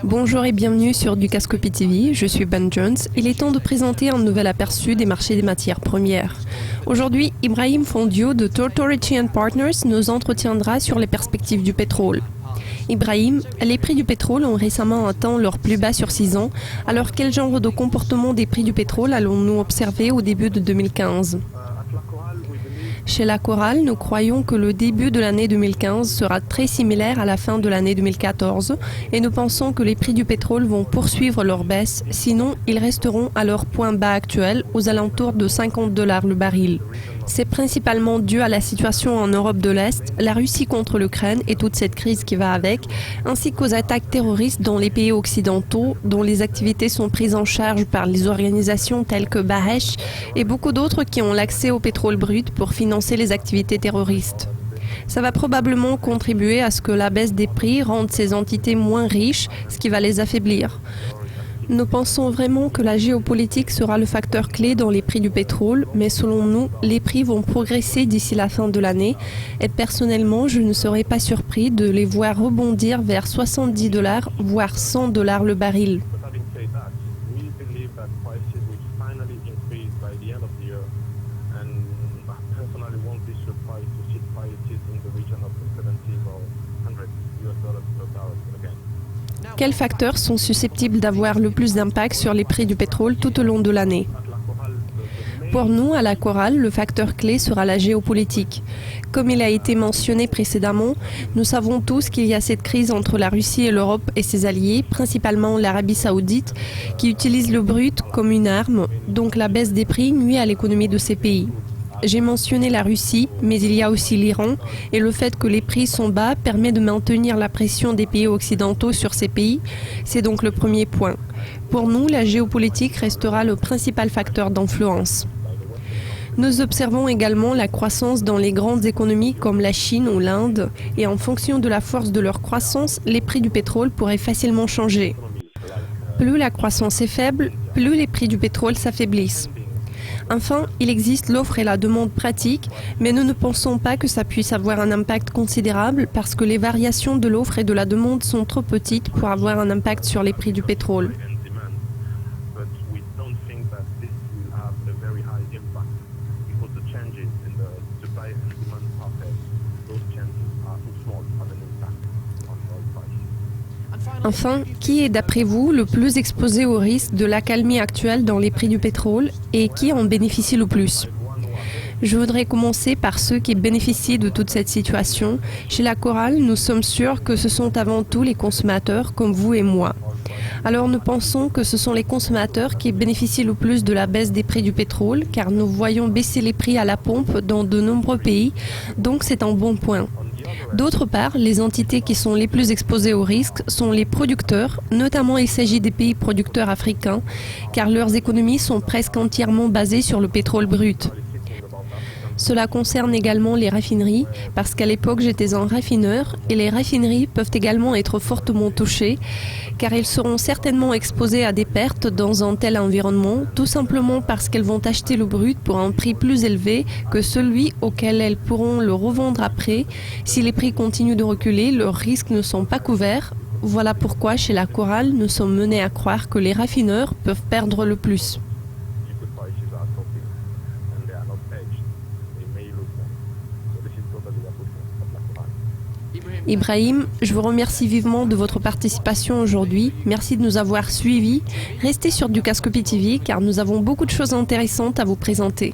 Bonjour et bienvenue sur Dukascopy TV, je suis Ben Jones. Il est temps de présenter un nouvel aperçu des marchés des matières premières. Aujourd'hui, Ibrahim Fondio de Tortorici & Partners nous entretiendra sur les perspectives du pétrole. Ibrahim, les prix du pétrole ont récemment atteint leur plus bas sur 6 ans, alors quel genre de comportement des prix du pétrole allons-nous observer au début de 2015 ? Chez la Coral, nous croyons que le début de l'année 2015 sera très similaire à la fin de l'année 2014 et nous pensons que les prix du pétrole vont poursuivre leur baisse, sinon ils resteront à leur point bas actuel aux alentours de $50 le baril. C'est principalement dû à la situation en Europe de l'Est, la Russie contre l'Ukraine et toute cette crise qui va avec, ainsi qu'aux attaques terroristes dans les pays occidentaux, dont les activités sont prises en charge par les organisations telles que Daesh et beaucoup d'autres qui ont l'accès au pétrole brut pour financer les activités terroristes. Ça va probablement contribuer à ce que la baisse des prix rende ces entités moins riches, ce qui va les affaiblir. Nous pensons vraiment que la géopolitique sera le facteur clé dans les prix du pétrole, mais selon nous, les prix vont progresser d'ici la fin de l'année et personnellement, je ne serais pas surpris de les voir rebondir vers $70, voire $100 le baril. Quels facteurs sont susceptibles d'avoir le plus d'impact sur les prix du pétrole tout au long de l'année ? Pour nous, à la Coral, le facteur clé sera la géopolitique. Comme il a été mentionné précédemment, nous savons tous qu'il y a cette crise entre la Russie et l'Europe et ses alliés, principalement l'Arabie saoudite, qui utilise le brut comme une arme, donc la baisse des prix nuit à l'économie de ces pays. J'ai mentionné la Russie, mais il y a aussi l'Iran, et le fait que les prix sont bas permet de maintenir la pression des pays occidentaux sur ces pays. C'est donc le premier point. Pour nous, la géopolitique restera le principal facteur d'influence. Nous observons également la croissance dans les grandes économies comme la Chine ou l'Inde, et en fonction de la force de leur croissance, les prix du pétrole pourraient facilement changer. Plus la croissance est faible, plus les prix du pétrole s'affaiblissent. Enfin, il existe l'offre et la demande pratique, mais nous ne pensons pas que ça puisse avoir un impact considérable parce que les variations de l'offre et de la demande sont trop petites pour avoir un impact sur les prix du pétrole. Enfin, qui est d'après vous le plus exposé au risque de l'accalmie actuelle dans les prix du pétrole et qui en bénéficie le plus ? Je voudrais commencer par ceux qui bénéficient de toute cette situation. Chez la Coral, nous sommes sûrs que ce sont avant tout les consommateurs comme vous et moi. Alors nous pensons que ce sont les consommateurs qui bénéficient le plus de la baisse des prix du pétrole car nous voyons baisser les prix à la pompe dans de nombreux pays, donc c'est un bon point. D'autre part, les entités qui sont les plus exposées au risque sont les producteurs, notamment il s'agit des pays producteurs africains, car leurs économies sont presque entièrement basées sur le pétrole brut. Cela concerne également les raffineries, parce qu'à l'époque j'étais un raffineur et les raffineries peuvent également être fortement touchées, car ils seront certainement exposés à des pertes dans un tel environnement, tout simplement parce qu'elles vont acheter le brut pour un prix plus élevé que celui auquel elles pourront le revendre après. Si les prix continuent de reculer, leurs risques ne sont pas couverts. Voilà pourquoi chez la Coral, nous sommes menés à croire que les raffineurs peuvent perdre le plus. Ibrahim, je vous remercie vivement de votre participation aujourd'hui. Merci de nous avoir suivis. Restez sur Dukascopy TV car nous avons beaucoup de choses intéressantes à vous présenter.